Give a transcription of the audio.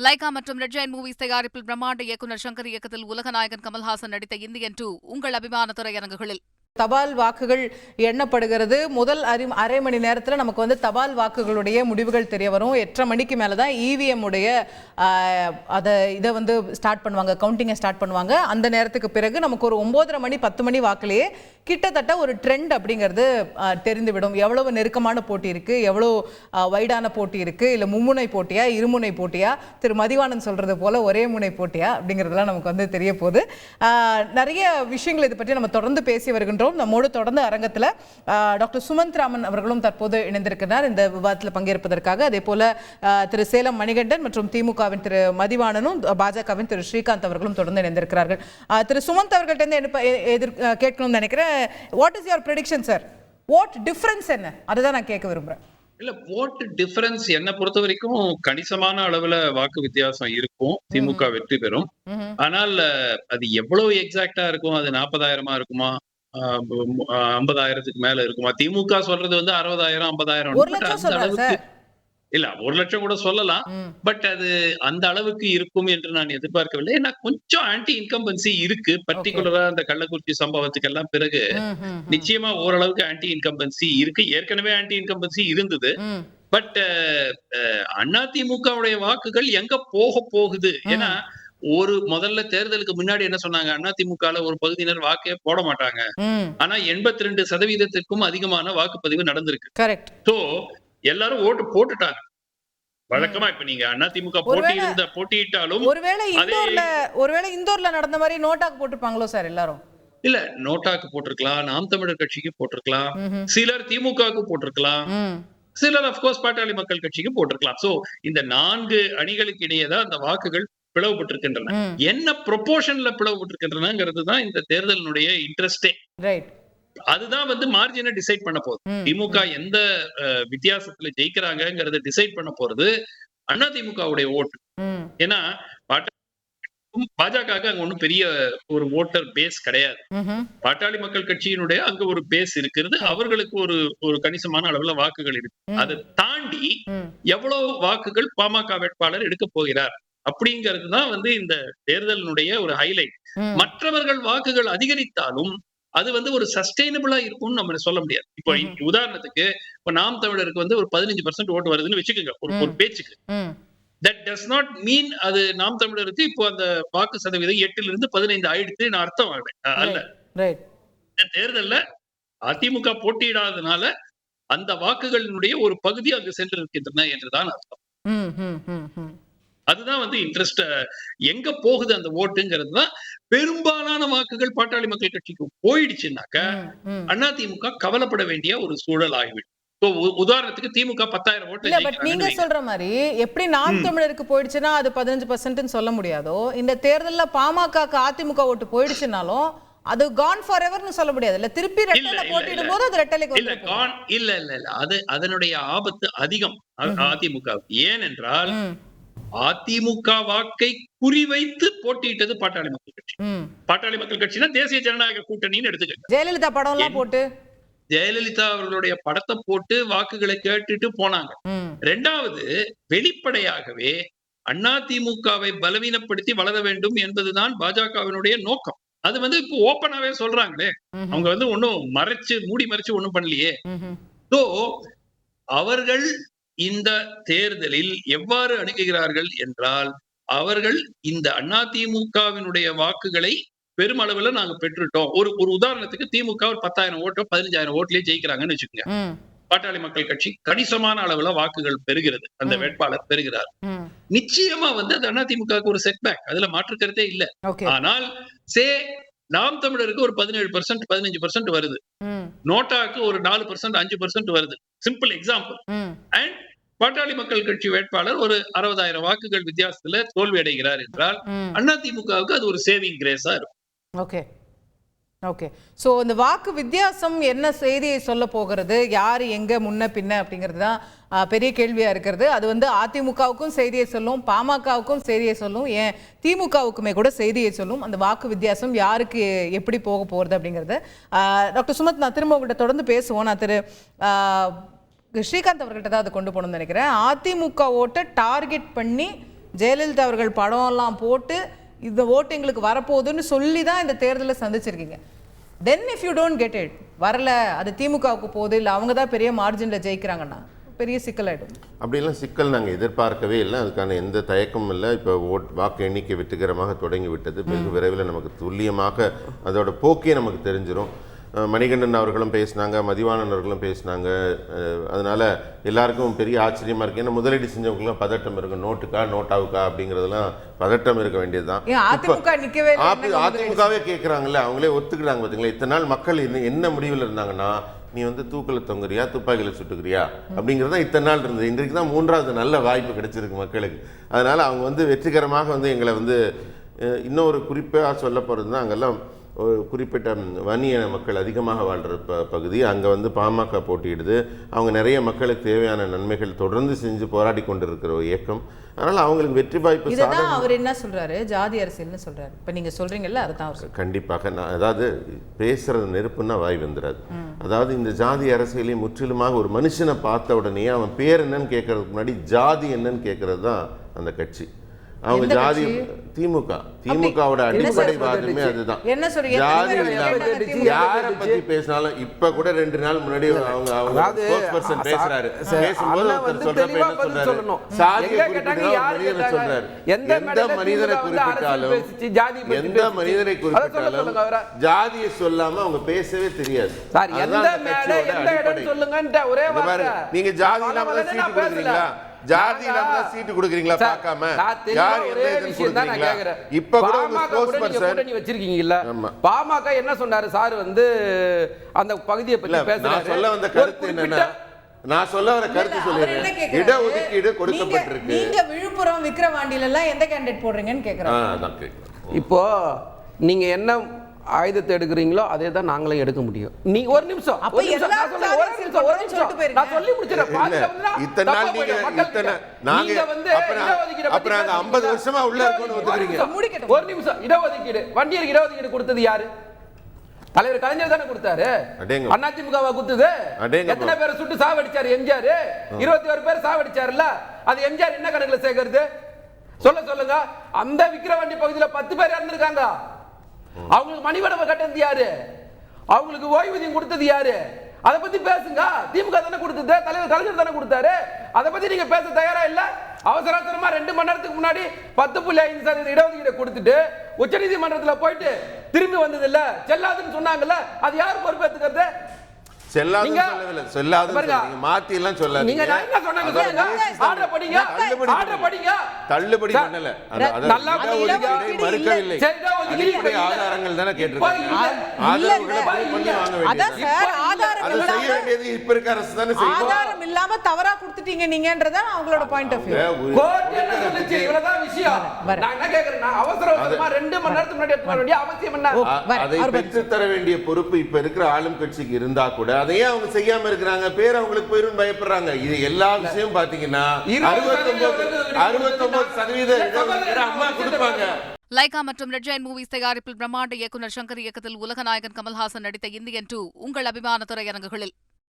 Lyca மற்றும் red giant movies தயாரிப்பில் பிரம்மாண்ட இயக்குநர் சங்கர் இயக்கத்தில் உலகநாயகன் கமல்ஹாசன் நடித்த இந்தியன் 2 உங்கள் அபிமான திரையரங்குகளில். தபால் வாக்குகள் எண்ணப்படுகிறது. முதல் அரை மணி நேரத்தில் நமக்கு வந்து தபால் வாக்குகளுடைய முடிவுகள் தெரிய வரும். 8:30 மணிக்கு மேலே தான் இவிஎம் உடைய இதை வந்து ஸ்டார்ட் பண்ணுவாங்க, கவுண்டிங்கை ஸ்டார்ட் பண்ணுவாங்க. அந்த நேரத்துக்கு பிறகு நமக்கு ஒரு 9:30 மணி 10 மணி வாக்குலேயே கிட்டத்தட்ட ஒரு ட்ரெண்ட் அப்படிங்கிறது தெரிந்துவிடும். எவ்வளவு நெருக்கமான போட்டி இருக்குது, எவ்வளோ வைடான போட்டி இருக்குது, இல்லை மும்முனை போட்டியா இருமுனை போட்டியா, திரு மதிவானன் சொல்கிறது போல் ஒரே முனை போட்டியா அப்படிங்கிறதுலாம் நமக்கு வந்து தெரிய போகுது. நிறைய விஷயங்கள் இதை பற்றி நம்ம தொடர்ந்து பேசி வருகின்றோம். நம்மோடு தொடர்ந்து அரங்கத்தில் டாக்டர் சுமந்த் ராமன் அவர்களும் தற்போது இணைந்திருக்கிறார் இந்த விவாதத்தில் பங்கேற்பதற்காக. அதே போல திரு சேலம் மணிகண்டன் மற்றும் திமுகவின் திரு மதிவாணனும் பாஜகவின் திரு ஸ்ரீகாந்த் அவர்களும் தொடர்ந்து இணைந்திருக்கிறார்கள். திரு சுமந்த் அவர்கள்ட்ட கேட்கணும்னு நினைக்கிறேன். What is your prediction sir? What difference என்ன, அதுதான் நான் கேட்க விரும்புறேன். இல்ல, ஓட் டிஃபரன்ஸ் என்ன பொறுத்த வரைக்கும் கணிசமான அளவுல வாக்கு வித்தியாசம் இருக்கும். திமுக வெற்றி பெறும். ஆனால் அது எவ்வளவு எக்ஸாக்டா இருக்கும்? அது 40,000 இருக்குமா, 50,000க்கு மேல இருக்குமா? திமுக சொல்றது வந்து 60,000 50,000 இல்ல, 1,00,000 கூட சொல்லலாம். பட் அது அந்த அளவுக்கு இருக்கும் என்று நான் எதிர்பார்க்கவில்லை. ஏன்னா கொஞ்சம் ஆன்டி இன்கம்பன்சி இருக்கு. பர்டிகுலரா அந்த கள்ளக்குறிச்சி சம்பவத்துக்கு எல்லாம் பிறகு நிச்சயமா ஓரளவுக்கு ஆன்டி இன்கம்பன்சி இருக்கு. ஏற்கனவே ஆன்டி இன்கம்பன்சி இருந்தது. பட் அதிமுகவுடைய வாக்குகள் எங்க போகுது? ஏன்னா முதல்ல தேர்தலுக்கு முன்னாடி என்ன சொன்னாங்க, அதிமுகல ஒரு பகுதியினர் வாக்கே போட மாட்டாங்க. ஆனா 82% அதிகமான வாக்குப்பதிவு நடந்திருக்கு. கரெக்ட். சோ எல்லாரும் ஓட்டு போட்டுட்டாங்க. வழக்கமா இப்ப நீங்க அதிமுக போட்டியிட்டாலும் ஒருவேளை இந்தூர்ல நடந்த மாதிரி நோட்டாக்கு போட்டுருப்பாங்களோ சார் எல்லாரும்? இல்ல, நோட்டாக்கு போட்டிருக்கலாம், நாம் தமிழர் கட்சிக்கு போட்டிருக்கலாம், சிலர் திமுகவுக்கு போட்டிருக்கலாம், சிலர் அப்கோர்ஸ் பாட்டாளி மக்கள் கட்சிக்கு போட்டிருக்கலாம். சோ இந்த 4 அணிகளுக்கு இடையே தான் அந்த வாக்குகள் பிளவுபட்டிருக்கின்றன. என்ன ப்ரொபோர்ஷன்ல பிளவுபட்டிருக்கின்றனங்கிறது தான் இந்த தேர்தலினுடைய இன்ட்ரெஸ்டே. அதுதான் வந்து மார்ஜினை டிசைட் பண்ண போகுது. திமுக எந்த வித்தியாசத்துல ஜெயிக்கிறாங்கிறத டிசைட் பண்ண போறது அதிமுகவுடைய ஓட்டு. ஏன்னா பாஜக அங்க ஒண்ணும் பெரிய ஒரு ஓட்டர் பேஸ் கிடையாது. பாட்டாளி மக்கள் கட்சியினுடைய அங்க ஒரு பேஸ் இருக்கிறது. அவர்களுக்கு ஒரு கணிசமான அளவுல வாக்குகள் இருக்கு. அதை தாண்டி எவ்வளவு வாக்குகள் பாமக வேட்பாளர் எடுக்க போகிறார் அப்படிங்கிறது தான் வந்து இந்த தேர்தலினுடைய ஒரு ஹைலைட். மற்றவர்கள் வாக்குகள் அதிகரித்தாலும் அது வந்து ஒரு சஸ்டைனபிளா இருக்கும்னு நம்ம சொல்ல முடியாது. இப்போ உதாரணத்துக்கு இப்ப நாம் தமிழருக்கு வந்து ஒரு 15% ஓட்டு வருதுன்னு வச்சுக்கோங்க ஒரு பேச்சுக்கு. தட் டஸ் நாட் மீன் அது நாம் தமிழருக்கு இப்போ அந்த வாக்கு சதவீதம் 8லிருந்து 15 ஆயிடுச்சுன்னு அர்த்தம் அல்ல. இந்த தேர்தல்ல அதிமுக போட்டியிடாதனால அந்த வாக்குகளினுடைய ஒரு பகுதி அங்கு சென்று இருக்கின்றன என்றுதான் அர்த்தம். அதுதான் வந்து இன்ட்ரெஸ்ட். எங்க போகுது அந்த ஓட்டுங்கிறது தான். பெரும்பாலான வாக்குகள் பாட்டாளி மக்கள் கட்சிக்கு போயிடுச்சுன்னாக்க அதிமுக கவலைப்பட வேண்டிய ஒரு சூழல் ஆகிவிடும். உதாரணத்துக்கு திமுக 10,000 ஓட்டு. நீங்க சொல்ற மாதிரி எப்படி நாம் தமிழருக்கு போயிடுச்சுன்னா அது 15% சொல்ல முடியாதோ, இந்த தேர்தல்ல பாமக அதிமுக ஓட்டு போயிடுச்சுனாலும் அது கான் ஃபார் எவர்னு சொல்ல முடியாது. இல்ல, திருப்பி ரெட்டலை போட்டிடும் போது அது ரெட்டலைக்கு இல்ல அது அதனுடைய ஆபத்து அதிகம் அதிமுக. ஏனென்றால் அதிமுக வாக்கை குறிவைத்து போட்டியிட்டது பாட்டாளி மக்கள் கட்சி. பாட்டாளி மக்கள் கட்சினா தேசிய ஜனநாயக கூட்டணின்னு எடுத்துக்கங்க. ஜெயலலிதா படம் எல்லாம் போட்டு, ஜெயலலிதா அவர்களுடைய படத்தை போட்டு வாக்குகளை கேட்டுட்டு போனாங்க. இரண்டாவது, வெளிப்படையாகவே அதிமுகவை பலவீனப்படுத்தி வளர வேண்டும் என்பதுதான் பாஜகவினுடைய நோக்கம். அது வந்து இப்போ ஓப்பனாவே சொல்றாங்களே, அவங்க வந்து ஒன்னும் மூடி மறைச்சு ஒண்ணும் பண்ணலையே. சோ அவர்கள் இந்த தேர்தலில் எவ்வாறு அணுகுகிறார்கள் என்றால், அவர்கள் இந்த அதிமுகவினுடைய வாக்குகளை பெருமளவுல நாங்க பெற்றுட்டோம். ஒரு உதாரணத்துக்கு திமுக ஒரு 10,000 ஓட்டோ 15,000 ஓட்டுலயே ஜெயிக்கிறாங்கன்னு வச்சுக்கோங்க. பாட்டாளி மக்கள் கட்சி கணிசமான அளவுல வாக்குகள் பெறுகிறது, அந்த வேட்பாளர் பெறுகிறார். நிச்சயமா வந்து அது அதிமுகவுக்கு ஒரு செட்பேக், அதுல மாற்று கருத்தே இல்ல. ஆனால் நாம் தமிழருக்கு ஒரு 17% 15% வருது, நோட்டாக்கு ஒரு 4% 5% வருது. Simple example. அண்ட் பாட்டாளி மக்கள் கட்சி வேட்பாளர் ஒரு 60,000 வாக்குகள் வித்தியாசத்துல தோல்வி அடைகிறார் என்றால் அதிமுகவுக்கு அது ஒரு சேவிங் கிரேஸா இருக்கும். ஓகே. ஸோ இந்த வாக்கு வித்தியாசம் என்ன செய்தியை சொல்ல போகிறது, யார் எங்கே முன்ன பின்ன அப்படிங்கிறது தான் பெரிய கேள்வியாக இருக்கிறது. அது வந்து அதிமுகவுக்கும் செய்தியை சொல்லும், பாமகவுக்கும் செய்தியை சொல்லும், ஏன் திமுகவுக்குமே கூட செய்தியை சொல்லும். அந்த வாக்கு வித்தியாசம் யாருக்கு எப்படி போக போகிறது அப்படிங்கிறது. டாக்டர் சுமத், நான் திரும்ப உங்கள்கிட்ட தொடர்ந்து பேசுவோம். நான் திரு ஸ்ரீகாந்த் அவர்கள்ட்ட தான் அதை கொண்டு போகணும்னு நினைக்கிறேன். அதிமுக ஓட்டை டார்கெட் பண்ணி ஜெயலலிதா அவர்கள் படம் எல்லாம் போட்டு இந்த ஓட்டு எங்களுக்கு வரப்போகுதுன்னு சொல்லி தான் இந்த தேர்தலை சந்திச்சிருக்கீங்க. Then if you don't get it, வரல, அது திமுகவுக்கு போகுது, இல்லை அவங்க தான் பெரிய மார்ஜினில் ஜெயிக்கிறாங்கன்னா பெரிய சிக்கலாயிடும். அப்படிலாம் சிக்கல் நாங்கள் எதிர்பார்க்கவே இல்லை, அதுக்கான எந்த தயக்கமும் இல்லை. இப்போ வாக்கு எண்ணிக்கை வெற்றிகரமாக தொடங்கி விட்டது. வெகு விரைவில் நமக்கு துல்லியமாக அதோட போக்கே நமக்கு தெரிஞ்சிடும். மணிகண்டன் அவர்களும் பேசினாங்க, மதிவாணன் அவர்களும் பேசினாங்க. அதனால எல்லாருக்கும் பெரிய ஆச்சரியமா இருக்கு. ஏன்னா முதலீடு செஞ்சவங்களும் பதட்டம் இருக்கும், நோட்டுக்கா நோட்டாவுக்கா அப்படிங்கிறதுலாம் பதட்டம் இருக்க வேண்டியதுதான். அதிமுகவே கேட்குறாங்கல்ல, அவங்களே ஒத்துக்கிறாங்க. பார்த்தீங்களா, இத்தனை நாள் மக்கள் என்ன முடிவில் இருந்தாங்கன்னா, நீ வந்து தூக்கில் தொங்குறியா துப்பாக்கியில் சுட்டுக்கிறியா அப்படிங்கிறதா இத்தனை நாள் இருந்தது. இன்றைக்கு தான் 3வது நல்ல வாய்ப்பு கிடைச்சிருக்கு மக்களுக்கு. அதனால அவங்க வந்து வெற்றிகரமாக வந்து எங்களை வந்து இன்னொரு குறிப்பாக சொல்ல போகிறது தான், அங்கெல்லாம் ஒரு குறிப்பிட்ட வன்னிய மக்கள் அதிகமாக வாழ்கிற பகுதி. அங்கே வந்து பாமக போட்டியிடுது. அவங்க நிறைய மக்களுக்கு தேவையான நன்மைகள் தொடர்ந்து செஞ்சு போராடி கொண்டிருக்கிற ஒரு இயக்கம். அதனால் அவங்களுக்கு வெற்றி வாய்ப்பு. இதுதான் அவர் என்ன சொல்றாரு, ஜாதி அரசியல்னு சொல்றாரு. இப்போ நீங்க சொல்றீங்கல்ல, அதுதான் அவர் கண்டிப்பாக. நான் அதாவது பேசுறது நெருப்புன்னா வாய் வந்துடாது. அதாவது இந்த ஜாதி அரசியலை முற்றிலுமாக ஒரு மனுஷனை பார்த்த உடனே அவன் பேர் என்னன்னு கேட்கறதுக்கு முன்னாடி ஜாதி என்னன்னு கேட்கறது தான் அந்த கட்சி. அவங்க ஜாதி திமுகவோட அடிப்படை வாதமே அதுதான். ஜாதி யாரை பத்தி பேசினாலும் இப்ப கூட 2 நாள் முன்னாடி அவங்க பேசுறாரு, பேசும்போது ஒருத்தர் சொல்றப்ப என்ன சொல்றாரு, சாதியை குறிப்பிட்டாலும் சொல்றாரு. எந்த மனிதனை குறிப்பிட்டாலும் ஜாதியை சொல்லாம அவங்க பேசவே தெரியாது. நீங்க ஜாதி இல்லாம சீட்டு கொடுக்குறீங்களா, ஜாதி இல்லாம சீட்டு கொடுக்குறீங்களா பார்க்காம, யார் எந்த இதுன்னு கொடுக்குறீங்களா? இப்ப கூட ஒரு ஸ்போர்ட்ஸ் பர்சன் வச்சிருக்கீங்கல்ல, பாமக என்ன சொன்னாரு சார் வந்து அந்த பகுதியை பத்தி பேசுறாரு. நான் சொல்ல வந்த கருத்து என்னன்னா, நான் சொல்ல வர கருத்து சொல்லிடுறேன். இடஒதுக்கீடு கொடுக்கப்பட்டிருக்கு. நீங்க விழுப்புரம் விக்கிரவாண்டியில எல்லாம் எந்த கேண்டிடேட் போடுறீங்கன்னு கேக்குறாங்க. இப்போ நீங்க என்ன ஆயுதத்தை எடுக்கிறீங்களோ அதே தான் நாங்களும் எடுக்க முடியும். நீ ஒரு நிமிஷம் நான் சொல்லி முடிச்சிடறேன். இத்தனை நாள் நீங்க வந்து அப்புறம் 50 வருஷமா உள்ள இருக்கணும்னு ஒத்துக்கிறீங்க. ஒரு நிமிஷம், இடஒதுக்கீடு வண்டியருக்கு இடஒதுக்கீடு கொடுத்தது யாரு? தலைவர் கலைஞர் தானே கொடுத்தாரு. அதிமுகவா கொடுத்தது? எத்தனை பேரை சுட்டு சாவடிச்சாரு எம்ஜிஆர்? 21 பேர் சாவடிச்சாருல்ல, அது எம்ஜிஆர் என்ன கணக்குல சேர்க்கறது சொல்லுங்க. அந்த விக்கிரவாண்டி பகுதியில் 10 பேர் இறந்திருக்காங்க. அவங்களுக்கு மணிமண்டபம் கட்டது யாரு? அவங்களுக்கு ஓய்வூதியம் கொடுத்தது யாரு? அதை பத்தி பேசுங்க. திமுக தானே கொடுத்தது, தலைவர் கலைஞர் தானே கொடுத்தாரு. அதை பத்தி நீங்க பேச தயாரா இல்ல. அவசரமா 2 மணி நேரத்துக்கு முன்னாடி 10.5% இடஒதுக்கீடு கொடுத்துட்டு உச்சநீதிமன்றத்தில் போயிட்டு திரும்பி வந்தது இல்ல, செல்லாதுன்னு சொன்னாங்கல்ல, அது யார் பொறுப்பேற்றுக்கிறது? தள்ளுபடி பண்ணல, மறுக்கவில்லை. ஆதாரங்கள் தானே கேட்டிருக்காங்க. இப்ப இருக்க அரசு தானே ஆதாரம் இல்லாம தவறா கொடுத்துட்டீங்க நீங்கன்றத அவங்களோட பாயிண்ட் ஆஃப் வியூ. கோர்ட் என்ன சொல்லுச்சு? இவ்வளவுதான் விஷயம். நான் என்ன கேக்குறேன்னா, அவசரமா 2 மணி நேரத்துக்கு முன்னாடி எடுக்க வேண்டிய அவசியம் என்ன? அதை பெற்று தர வேண்டிய பொறுப்பு இப்ப இருக்கிற ஆளும் கட்சிக்கு இருந்தா கூட அதையே அவங்க செய்யாம இருக்கிறாங்க. பேர் அவங்களுக்கு போயிரும் பயப்படுறாங்க. இது எல்லா விஷயம் பாத்தீங்கன்னா 69% அம்மா கொடுப்பாங்க. லைகா மற்றும் ரெட் ஜெயண்ட் மூவிஸ் தயாரிப்பில் பிரம்மாண்ட இயக்குனர் சங்கர் இயக்கத்தில் உலகநாயகன் கமல்ஹாசன் நடித்த இந்தியன் 2 உங்கள் அபிமான திரையரங்குகளில்